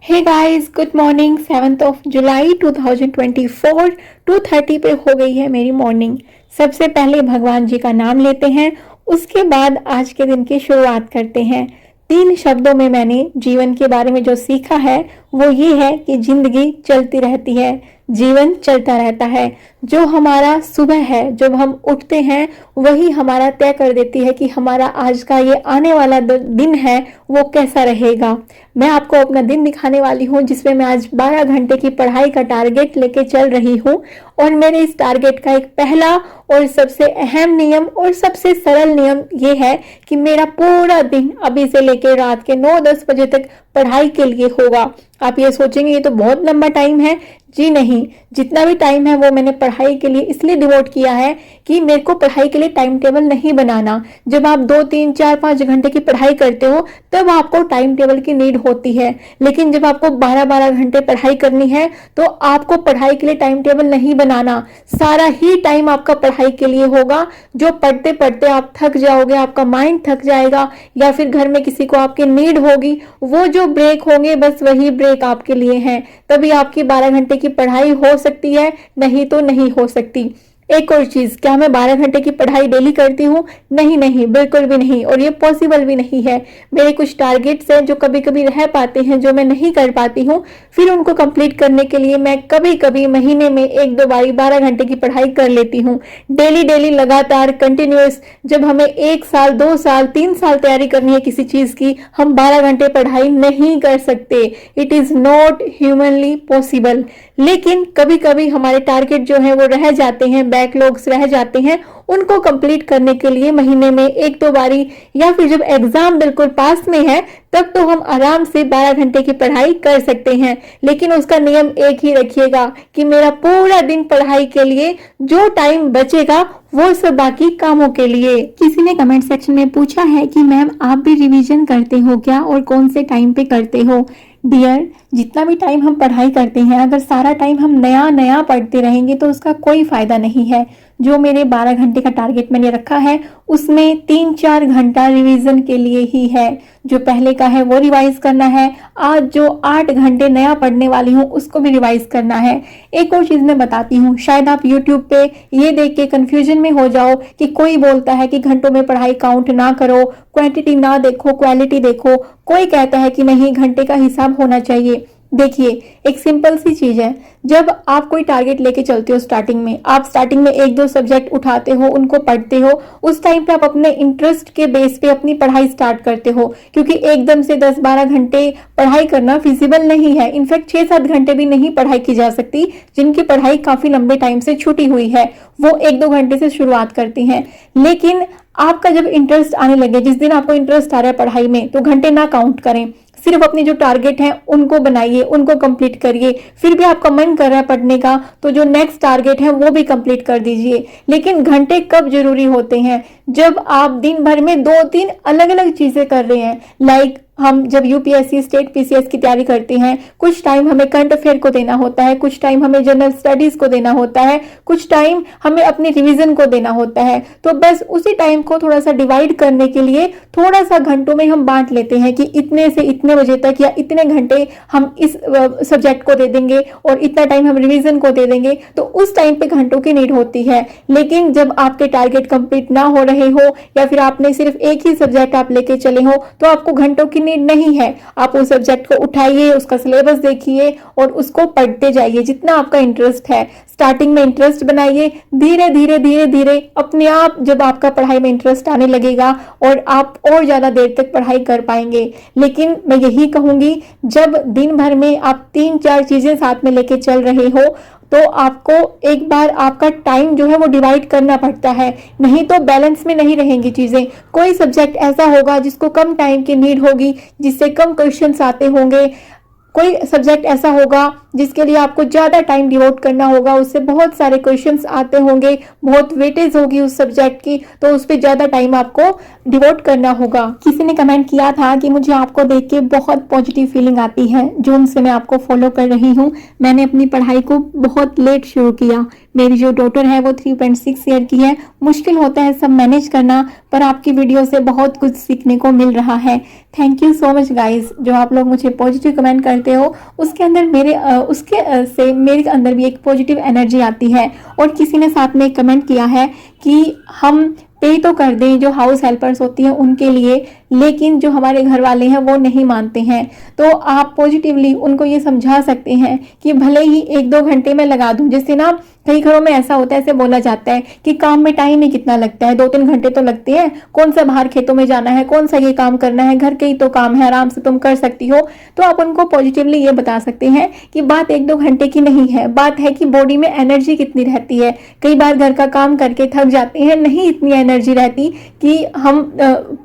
हे guys, good morning. 7 जुलाई 2024 2:30 पे हो गई है मेरी मॉर्निंग। सबसे पहले भगवान जी का नाम लेते हैं, उसके बाद आज के दिन की शुरुआत करते हैं। 3 शब्दों में मैंने जीवन के बारे में जो सीखा है वो ये है कि जिंदगी चलती रहती है, जीवन चलता रहता है। जो हमारा सुबह है, जब हम उठते हैं, वही हमारा तय कर देती है कि हमारा आज का ये आने वाला दिन है वो कैसा रहेगा। मैं आपको अपना दिन दिखाने वाली हूँ जिसमें मैं आज 12 घंटे की पढ़ाई का टारगेट लेके चल रही हूँ। और मेरे इस टारगेट का एक पहला और सबसे अहम नियम और सबसे सरल नियम ये है कि मेरा पूरा दिन अभी से लेकर रात के 9-10 बजे तक पढ़ाई के लिए होगा। आप ये सोचेंगे ये तो बहुत लंबा टाइम है। जी नहीं, जितना भी टाइम है वो मैंने पढ़ाई के लिए इसलिए डिवोट किया है कि मेरे को पढ़ाई के लिए टाइम टेबल नहीं बनाना। जब आप 2, 3, 4, 5 घंटे की पढ़ाई करते हो तब आपको टाइम टेबल की नीड होती है, लेकिन जब आपको 12-12 घंटे पढ़ाई करनी है तो आपको पढ़ाई के लिए टाइम टेबल नहीं बनाना। सारा ही टाइम आपका पढ़ाई के लिए होगा। जो पढ़ते पढ़ते आप थक जाओगे, आपका माइंड थक जाएगा, या फिर घर में किसी को आपकी नीड होगी, वो जो ब्रेक होंगे बस वही ब्रेक आपके लिए हैं। तभी आपकी 12 घंटे की पढ़ाई हो सकती है, नहीं तो नहीं हो सकती। एक और चीज, क्या मैं 12 घंटे की पढ़ाई डेली करती हूँ? नहीं नहीं, बिल्कुल भी नहीं, और ये पॉसिबल भी नहीं है। मेरे कुछ टारगेट्स हैं जो कभी कभी रह पाते हैं, जो मैं नहीं कर पाती हूँ। फिर उनको कंप्लीट करने के लिए मैं कभी कभी महीने में 1-2 बारी 12 घंटे की पढ़ाई कर लेती हूँ। डेली डेली लगातार कंटिन्यूअस जब हमें 1 साल, 2 साल, 3 साल तैयारी करनी है किसी चीज की, हम 12 घंटे पढ़ाई नहीं कर सकते। It is not humanly possible. लेकिन कभी कभी हमारे टारगेट जो है वो रह जाते हैं, बैकलॉग्स रह जाते हैं। उनको कंप्लीट करने के लिए महीने में 1-2 बारी, या फिर जब एग्जाम बिल्कुल पास में है तब तो हम आराम से 12 घंटे की पढ़ाई कर सकते हैं। लेकिन उसका नियम एक ही रखिएगा कि मेरा पूरा दिन पढ़ाई के लिए, जो टाइम बचेगा वो सब बाकी कामों के लिए। किसी ने कमेंट सेक्शन में पूछा है कि मैम आप भी रिवीजन करते हो क्या और कौन से टाइम पे करते हो? डियर, जितना भी टाइम हम पढ़ाई करते हैं, अगर सारा टाइम हम नया नया पढ़ते रहेंगे तो उसका कोई फायदा नहीं है। जो मेरे 12 घंटे का टारगेट मैंने रखा है उसमें 3-4 घंटा रिवीजन के लिए ही है। जो पहले का है वो रिवाइज करना है, आज जो 8 घंटे नया पढ़ने वाली हूँ उसको भी रिवाइज करना है। एक और चीज मैं बताती हूँ, शायद आप यूट्यूब पे ये देख के कंफ्यूजन में हो जाओ कि कोई बोलता है कि घंटों में पढ़ाई काउंट ना करो, क्वांटिटी ना देखो, क्वालिटी देखो। कोई कहता है कि नहीं, घंटे का हिसाब होना चाहिए। देखिए, एक सिंपल सी चीज है, जब आप कोई टारगेट लेके चलते हो, आप स्टार्टिंग में 1-2 सब्जेक्ट उठाते हो, उनको पढ़ते हो, उस टाइम पे आप अपने इंटरेस्ट के बेस पे अपनी पढ़ाई स्टार्ट करते हो, क्योंकि एकदम से 10-12 घंटे पढ़ाई करना फिजिबल नहीं है। इनफैक्ट 6-7 घंटे भी नहीं पढ़ाई की जा सकती। जिनकी पढ़ाई काफी लंबे टाइम से छूटी हुई है वो 1-2 घंटे से शुरुआत करती हैं। लेकिन आपका जब इंटरेस्ट आने लगे, जिस दिन आपको इंटरेस्ट आ रहा है पढ़ाई में, तो घंटे ना काउंट करें। सिर्फ अपनी जो टारगेट है उनको बनाइए, उनको कंप्लीट करिए। फिर भी आपका मन कर रहा है पढ़ने का तो जो नेक्स्ट टारगेट है वो भी कंप्लीट कर दीजिए। लेकिन घंटे कब जरूरी होते हैं? जब आप दिन भर में 2-3 अलग अलग चीजें कर रहे हैं। लाइक हम जब यूपीएससी, स्टेट पीसीएस की तैयारी करते हैं, कुछ टाइम हमें करंट अफेयर को देना होता है, कुछ टाइम हमें जनरल स्टडीज को देना होता है, कुछ टाइम हमें अपनी रिवीजन को देना होता है। तो बस उसी टाइम को थोड़ा सा डिवाइड करने के लिए थोड़ा सा घंटों में हम बांट लेते हैं कि इतने से इतने बजे तक या इतने घंटे हम इस सब्जेक्ट को दे देंगे और इतना टाइम हम रिवीजन को दे देंगे। तो उस टाइम पे घंटों की नीड होती है। लेकिन जब आपके टारगेट कंप्लीट ना हो रहे हो, या फिर आपने सिर्फ एक ही सब्जेक्ट आप लेके चले हो, तो आपको घंटों की नीड नहीं है। आप उस सब्जेक्ट को उठाइए, उसका सिलेबस देखिए और उसको पढ़ते जाइए जितना आपका इंटरेस्ट है। स्टार्टिंग में इंटरेस्ट बनाइए, धीरे धीरे धीरे धीरे अपने आप जब आपका पढ़ाई में इंटरेस्ट आने लगेगा और आप और ज्यादा देर तक पढ़ाई कर पाएंगे। लेकिन मैं यही कहूंगी, जब दिन भर में आप 3-4 चीजें साथ में लेके चल रहे हो तो आपको एक बार आपका टाइम जो है वो डिवाइड करना पड़ता है, नहीं तो बैलेंस में नहीं रहेंगी चीजें। कोई सब्जेक्ट ऐसा होगा जिसको कम टाइम की नीड होगी, जिससे कम क्वेश्चंस आते होंगे। कोई सब्जेक्ट ऐसा होगा जिसके लिए आपको ज्यादा टाइम डिवोट करना होगा, उससे बहुत सारे क्वेश्चंस आते होंगे, बहुत वेटेज होगी उस सब्जेक्ट की, तो उस पर ज्यादा टाइम आपको डिवोट करना होगा। किसी ने कमेंट किया था कि मुझे आपको देख के बहुत पॉजिटिव फीलिंग आती है। जून से मैं आपको फॉलो कर रही हूँ। मैंने अपनी पढ़ाई को बहुत लेट शुरू किया, मेरी जो डॉटर है वो 3.6 ईयर की है। मुश्किल होता है सब मैनेज करना, पर आपकी वीडियो से बहुत कुछ सीखने को मिल रहा है। Thank you so much guys, जो आप लोग मुझे पॉजिटिव कमेंट करते हो उसके अंदर से मेरे अंदर भी एक पॉजिटिव एनर्जी आती है। और किसी ने साथ में कमेंट किया है कि हम पे तो कर दें जो हाउस हेल्पर्स होती हैं उनके लिए, लेकिन जो हमारे घर वाले हैं वो नहीं मानते हैं। तो आप पॉजिटिवली उनको ये समझा सकते हैं कि भले ही 1-2 घंटे में लगा दूं, जैसे ना कई घरों में ऐसा होता है, ऐसे बोला जाता है कि काम में टाइम ही कितना लगता है, 2-3 घंटे तो लगते हैं, कौन सा बाहर खेतों में जाना है, कौन सा ये काम करना है, घर के ही तो काम है, आराम से तुम कर सकती हो। तो आप उनको पॉजिटिवली ये बता सकते हैं कि बात 1-2 घंटे की नहीं है, बात है कि बॉडी में एनर्जी कितनी रहती है। कई बार घर का काम करके थक जाते हैं, नहीं इतनी एनर्जी रहती कि हम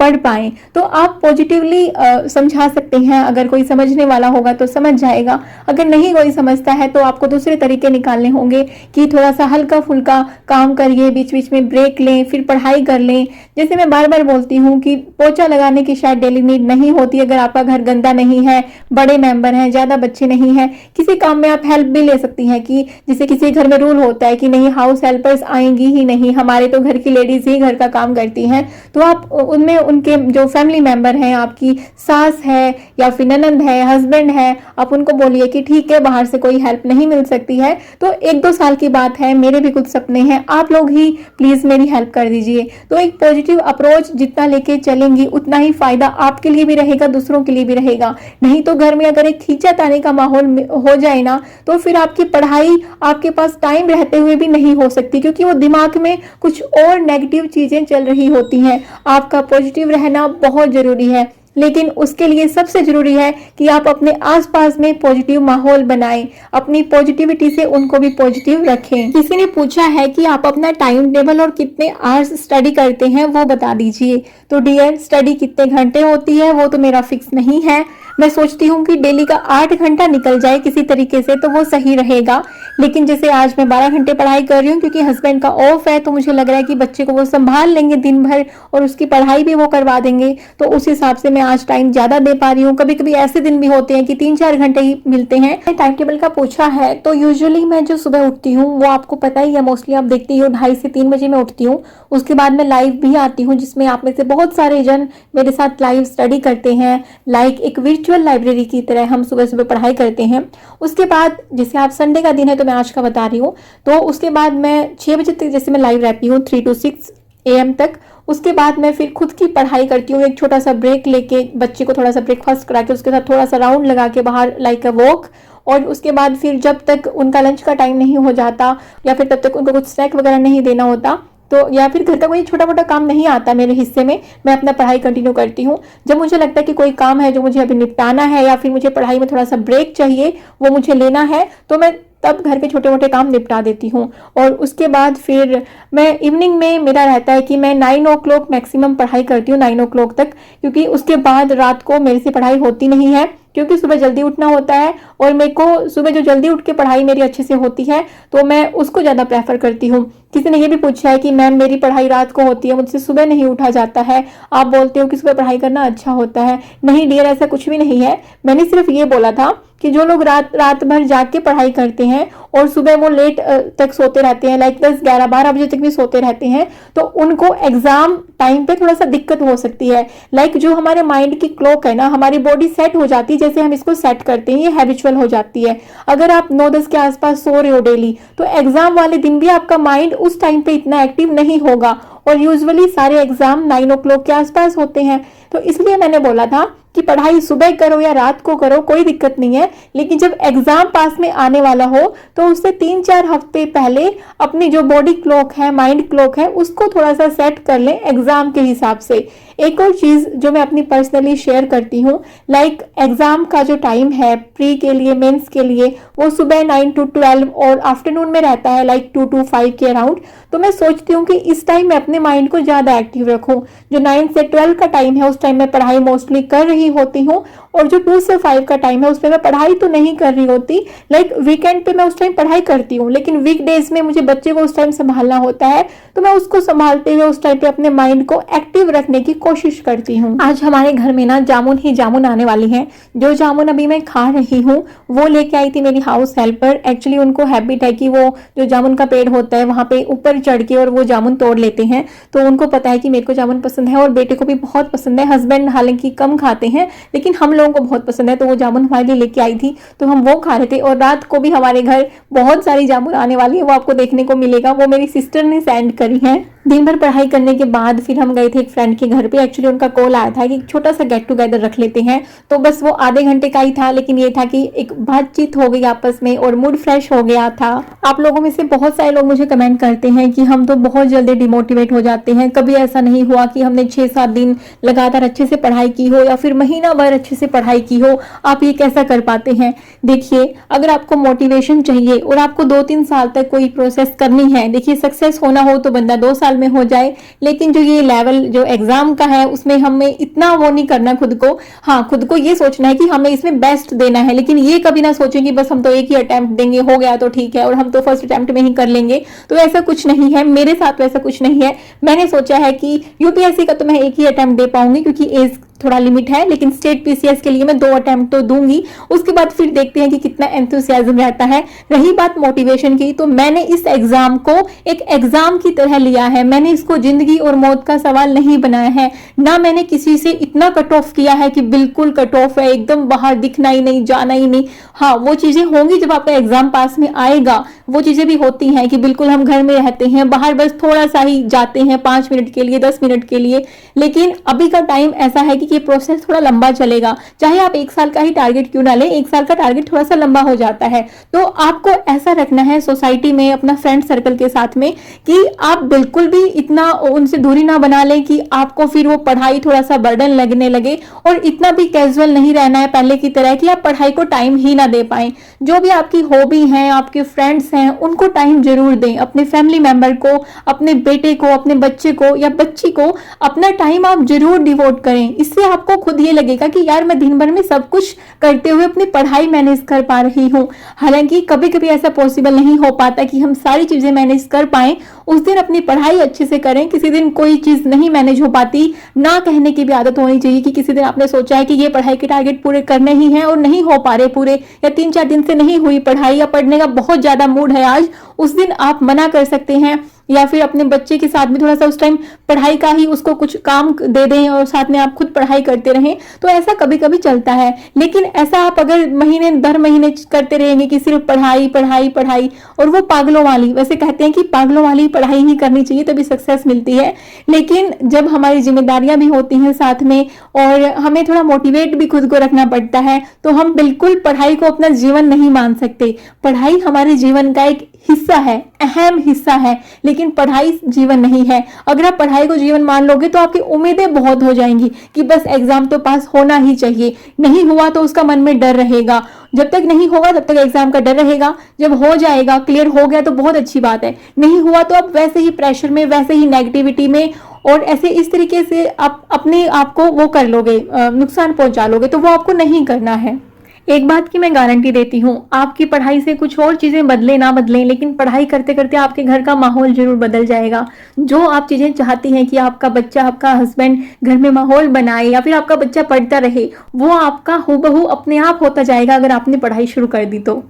पढ़ पाए। तो आप पॉजिटिवली समझा सकते हैं। अगर कोई समझने वाला होगा तो समझ जाएगा, अगर नहीं कोई समझता है तो आपको दूसरे तरीके निकालने होंगे कि थोड़ा सा हल्का फुल्का काम करिए, बीच बीच में ब्रेक लें, फिर पढ़ाई कर लें। जैसे मैं बार बार बोलती हूँ कि पोछा लगाने की शायद डेली नीड नहीं होती अगर आपका घर गंदा नहीं है, बड़े मेंबर हैं, ज्यादा बच्चे नहीं हैं, किसी काम में आप हेल्प भी ले सकती हैं। कि जैसे किसी घर में रूल होता है कि नहीं हाउस हेल्पर्स आएंगी ही नहीं, हमारे तो घर की लेडीज ही घर का काम करती हैं, तो आप उनमें उनके जो फैमिली मेंबर हैं, आपकी सास है या फिर ननंद है, हस्बैंड है, आप उनको बोलिए कि ठीक है बाहर से कोई हेल्प नहीं मिल सकती है तो 1-2 साल की बात है, मेरे भी कुछ सपने हैं, आप लोग ही प्लीज मेरी हेल्प कर दीजिए। तो एक पॉजिटिव अप्रोच जितना लेके चलेंगी उतना ही फायदा आपके लिए भी रहेगा, दूसरों के लिए भी रहेगा। नहीं तो घर में अगर एक खींचातानी का माहौल हो जाए ना, तो फिर आपकी पढ़ाई आपके पास टाइम रहते हुए भी नहीं हो सकती, क्योंकि वो दिमाग में कुछ और नेगेटिव चीजें चल रही होती हैं। आपका पॉजिटिव रहना बहुत जरूरी है, लेकिन उसके लिए सबसे जरूरी है कि आप अपने आसपास में पॉजिटिव माहौल बनाएं, अपनी पॉजिटिविटी से उनको भी पॉजिटिव रखें। किसी ने पूछा है कि आप अपना टाइम टेबल और कितने आवर्स स्टडी करते हैं वो बता दीजिए। तो डियर, स्टडी कितने घंटे होती है वो तो मेरा फिक्स नहीं है। मैं सोचती हूँ कि डेली का 8 घंटा निकल जाए किसी तरीके से तो वो सही रहेगा। लेकिन जैसे आज मैं 12 घंटे पढ़ाई कर रही हूँ क्योंकि हस्बैंड का ऑफ है, तो मुझे लग रहा है कि बच्चे को वो संभाल लेंगे दिन भर और उसकी पढ़ाई भी वो करवा देंगे, तो उस हिसाब से मैं आज टाइम ज्यादा दे पा रही हूँ। कभी कभी ऐसे दिन भी होते हैं कि 3-4 घंटे ही मिलते हैं। टाइम टेबल का पूछा है तो यूजुअली मैं जो सुबह उठती हूँ वो आपको पता ही है, मोस्टली आप देखती हो 2:30 से 3 बजे मैं उठती हूँ। उसके बाद मैं लाइव भी आती हूँ जिसमें आप में से बहुत सारे जन मेरे साथ लाइव स्टडी करते हैं, लाइक एक वर्चुअल लाइब्रेरी की तरह हम सुबह सुबह पढ़ाई करते हैं। उसके बाद जैसे आप संडे का दिन है तो मैं आज का बता रही हूँ, तो उसके बाद मैं 6 बजे तक जैसे मैं लाइव रहती हूँ 3 to 6 AM तक। उसके बाद मैं फिर खुद की पढ़ाई करती हूँ, एक छोटा सा ब्रेक लेके बच्चे को थोड़ा सा ब्रेकफास्ट करा के उसके साथ थोड़ा सा राउंड लगा के बाहर लाइक अ वॉक। और उसके बाद फिर जब तक उनका लंच का टाइम नहीं हो जाता या फिर तब तक उनको कुछ स्नैक वगैरह नहीं देना होता, तो या फिर घर का कोई छोटा मोटा काम नहीं आता मेरे हिस्से में, मैं अपना पढ़ाई कंटिन्यू करती हूँ। जब मुझे लगता है कि कोई काम है जो मुझे अभी निपटाना है या फिर मुझे पढ़ाई में थोड़ा सा ब्रेक चाहिए, वो मुझे लेना है, तो मैं तब घर के छोटे मोटे काम निपटा देती हूँ। और उसके बाद फिर मैं इवनिंग में मेरा रहता है कि मैं 9 o'clock मैक्सिमम पढ़ाई करती हूँ, 9 o'clock तक, क्योंकि उसके बाद रात को मेरे से पढ़ाई होती नहीं है, क्योंकि सुबह जल्दी उठना होता है और मेरे को सुबह जो जल्दी उठ के पढ़ाई मेरी अच्छे से होती है तो मैं उसको ज़्यादा प्रेफर करती हूँ। किसी ने ये भी पूछा है कि मैम मेरी पढ़ाई रात को होती है, मुझसे सुबह नहीं उठा जाता है, आप बोलते हो कि सुबह पढ़ाई करना अच्छा होता है। नहीं डियर, ऐसा कुछ भी नहीं है। मैंने सिर्फ ये बोला था कि जो लोग रात भर जाग के पढ़ाई करते हैं और सुबह वो लेट तक सोते रहते हैं, लाइक 10, 11, 12 बजे तक भी सोते रहते हैं, तो उनको एग्जाम टाइम पे थोड़ा सा दिक्कत हो सकती है। लाइक जो हमारे माइंड की क्लॉक है ना, हमारी बॉडी सेट हो जाती है, जैसे हम इसको सेट करते हैं, ये हैबिचुअल हो जाती है। अगर आप 9-10 के आसपास सो रहे हो डेली, तो एग्जाम वाले दिन भी आपका माइंड उस टाइम पे इतना एक्टिव नहीं होगा। और यूजुअली सारे एग्जाम 9 o'clock के आसपास होते हैं, तो इसलिए मैंने बोला था कि पढ़ाई सुबह करो या रात को करो, कोई दिक्कत नहीं है, लेकिन जब एग्जाम पास में आने वाला हो तो उससे 3-4 हफ्ते पहले अपनी जो बॉडी क्लॉक है, माइंड क्लॉक है, उसको थोड़ा सा सेट कर लें एग्जाम के हिसाब से। एक और चीज जो मैं अपनी पर्सनली शेयर करती हूँ, लाइक एग्जाम का जो टाइम है प्री के लिए, मेंस के लिए, वो सुबह 9 to 12 और आफ्टरनून में रहता है लाइक 2 to 5 के अराउंड। तो मैं सोचती हूँ कि इस टाइम मैं अपने माइंड को ज्यादा एक्टिव रखूँ। जो 9 से 12 का टाइम है उस टाइम मैं पढ़ाई मोस्टली कर रही होती हूँ, और जो 2 से 5 का टाइम है उसमें मैं पढ़ाई तो नहीं कर रही होती। लाइक वीकेंड पे मैं उस टाइम पढ़ाई करती हूँ, लेकिन वीकडेज में मुझे बच्चे को उस टाइम संभालना होता है, तो मैं उसको संभालते हुए उस टाइम पे अपने माइंड को एक्टिव रखने की कोशिश करती हूँ। आज हमारे घर में ना जामुन ही जामुन आने वाली हैं। जो जामुन अभी मैं खा रही हूँ वो लेके आई थी मेरी हाउस हेल्पर। एक्चुअली उनको हैबिट है कि वो जो जामुन का पेड़ होता है वहां पे ऊपर चढ़ के और वो जामुन तोड़ लेते हैं। तो उनको पता है कि मेरे को जामुन पसंद है और बेटे को भी बहुत पसंद है। हस्बैंड हालांकि कम खाते हैं लेकिन हम लोगों को बहुत पसंद है, तो वो जामुन हमारे लिए लेके आई थी, तो हम वो खा रहे थे। और रात को भी हमारे घर बहुत सारी जामुन आने वाली है, वो आपको देखने को मिलेगा। वो मेरी सिस्टर ने सेंड करी है। दिन भर पढ़ाई करने के बाद फिर हम गए थे एक फ्रेंड के घर पे। एक्चुअली उनका कॉल आया था कि छोटा सा गेट टुगेदर रख लेते हैं, तो बस वो आधे घंटे का ही था, लेकिन ये था कि एक बातचीत हो गई आपस में और मूड फ्रेश हो गया था। आप लोगों में से बहुत सारे लोग मुझे कमेंट करते हैं कि हम तो बहुत जल्दी डिमोटिवेट हो जाते हैं। कभी ऐसा नहीं हुआ कि हमने 6-7 दिन लगातार अच्छे से पढ़ाई की हो या फिर महीना भर अच्छे से पढ़ाई की हो, आप ये कैसा कर पाते हैं? देखिए, अगर आपको मोटिवेशन चाहिए और आपको 2-3 साल तक कोई प्रोसेस करनी है, देखिए सक्सेस होना हो तो बंदा 2 साल में हो जाए, लेकिन जो ये लेवल जो एग्जाम का है उसमें हमें इतना वो नहीं करना खुद को। हाँ, खुद को ये सोचना है कि हमें इसमें बेस्ट देना है, लेकिन ये कभी ना सोचें कि बस हम तो एक ही अटेम्प्ट देंगे, हो गया तो ठीक है और हम तो फर्स्ट अटेम्प्ट में ही कर लेंगे। तो ऐसा कुछ नहीं है, मेरे साथ तो ऐसा कुछ नहीं है। मैंने सोचा है कि यूपीएससी का तो मैं एक ही अटेम्प्ट दे पाऊंगी क्योंकि एज थोड़ा लिमिट है, लेकिन स्टेट पीसीएस के लिए मैं 2 अटेम्प्ट तो दूंगी। उसके बाद फिर देखते हैं कि कितना एंथुसियाज्म रहता है। रही बात मोटिवेशन की, तो मैंने इस एग्जाम को एक एग्जाम की तरह लिया है। मैंने इसको जिंदगी और मौत का सवाल नहीं बनाया है। ना मैंने किसी से इतना कट ऑफ किया है कि बिल्कुल कट ऑफ है, एकदम बाहर दिखना ही नहीं, जाना ही नहीं। हाँ, वो चीजें होंगी जब आपका एग्जाम पास में आएगा। वो चीजें भी होती हैं कि बिल्कुल हम घर में रहते हैं, बाहर बस थोड़ा सा ही जाते हैं 5 मिनट के लिए, 10 मिनट के लिए। लेकिन अभी का टाइम ऐसा है कि ये प्रोसेस थोड़ा लंबा चलेगा। चाहे आप 1 साल का ही टारगेट क्यों ना ले, 1 साल का टारगेट थोड़ा सा लंबा हो जाता है। तो आपको ऐसा रखना है सोसाइटी में, अपना फ्रेंड सर्कल के साथ में, कि आप बिल्कुल भी इतना उनसे दूरी ना बना लें कि आपको फिर वो पढ़ाई थोड़ा सा बर्डन लगने लगे। और इतना भी कैजुअल नहीं रहना है पहले की तरह कि आप पढ़ाई को टाइम ही ना दे पाए। जो भी आपकी हॉबी है, आपके फ्रेंड्स हैं, उनको टाइम जरूर दें। अपने फैमिली मेंबर को, अपने बेटे को, अपने बच्चे को या बच्ची को अपना टाइम आप जरूर डिवोट करें। इससे आपको खुद ये लगेगा कि यार मैं दिन भर में सब कुछ करते हुए अपनी पढ़ाई मैनेज कर पा रही हूँ। हालांकि कभी कभी ऐसा पॉसिबल नहीं हो पाता कि हम सारी चीजें मैनेज कर पाएं। उस दिन अपनी पढ़ाई अच्छे से करें। किसी दिन कोई चीज नहीं मैनेज हो पाती, ना कहने की भी आदत होनी चाहिए कि किसी दिन आपने सोचा है कि ये पढ़ाई के टारगेट पूरे करने ही हैं और नहीं हो पा रहे पूरे, या 3-4 दिन से नहीं हुई पढ़ाई, या पढ़ने का बहुत ज्यादा मूड है आज, उस दिन आप मना कर सकते हैं। या फिर अपने बच्चे के साथ भी थोड़ा सा उस टाइम पढ़ाई का ही उसको कुछ काम दे दें और साथ में आप खुद पढ़ाई करते रहें। तो ऐसा कभी कभी चलता है, लेकिन ऐसा आप अगर महीने दर महीने करते रहेंगे कि सिर्फ पढ़ाई पढ़ाई पढ़ाई, और वो पागलों वाली, वैसे कहते हैं कि पागलों वाली पढ़ाई ही करनी चाहिए तभी सक्सेस मिलती है। लेकिन जब हमारी जिम्मेदारियां भी होती हैं साथ में और हमें थोड़ा मोटिवेट भी खुद को रखना पड़ता है, तो हम बिल्कुल पढ़ाई को अपना जीवन नहीं मान सकते। पढ़ाई हमारे जीवन का एक हिस्सा है, अहम हिस्सा है, लेकिन पढ़ाई जीवन नहीं है। अगर आप पढ़ाई को जीवन मान लोगे तो आपकी उम्मीदें बहुत हो जाएंगी कि बस एग्जाम तो पास होना ही चाहिए। नहीं हुआ तो उसका मन में डर रहेगा। जब तक नहीं होगा तब तक एग्जाम का डर रहेगा। जब हो जाएगा, क्लियर हो गया तो बहुत अच्छी बात है। नहीं हुआ तो आप वैसे ही प्रेशर में, वैसे ही नेगेटिविटी में और ऐसे इस तरीके से आप अपने आप को वो कर लोगे, नुकसान पहुंचा लोगे। तो वो आपको नहीं करना है। एक बात की मैं गारंटी देती हूँ, आपकी पढ़ाई से कुछ और चीजें बदले ना बदले, लेकिन पढ़ाई करते करते आपके घर का माहौल जरूर बदल जाएगा। जो आप चीजें चाहती हैं कि आपका बच्चा, आपका हस्बैंड घर में माहौल बनाए या फिर आपका बच्चा पढ़ता रहे, वो आपका हूबहू अपने आप होता जाएगा अगर आपने पढ़ाई शुरू कर दी तो।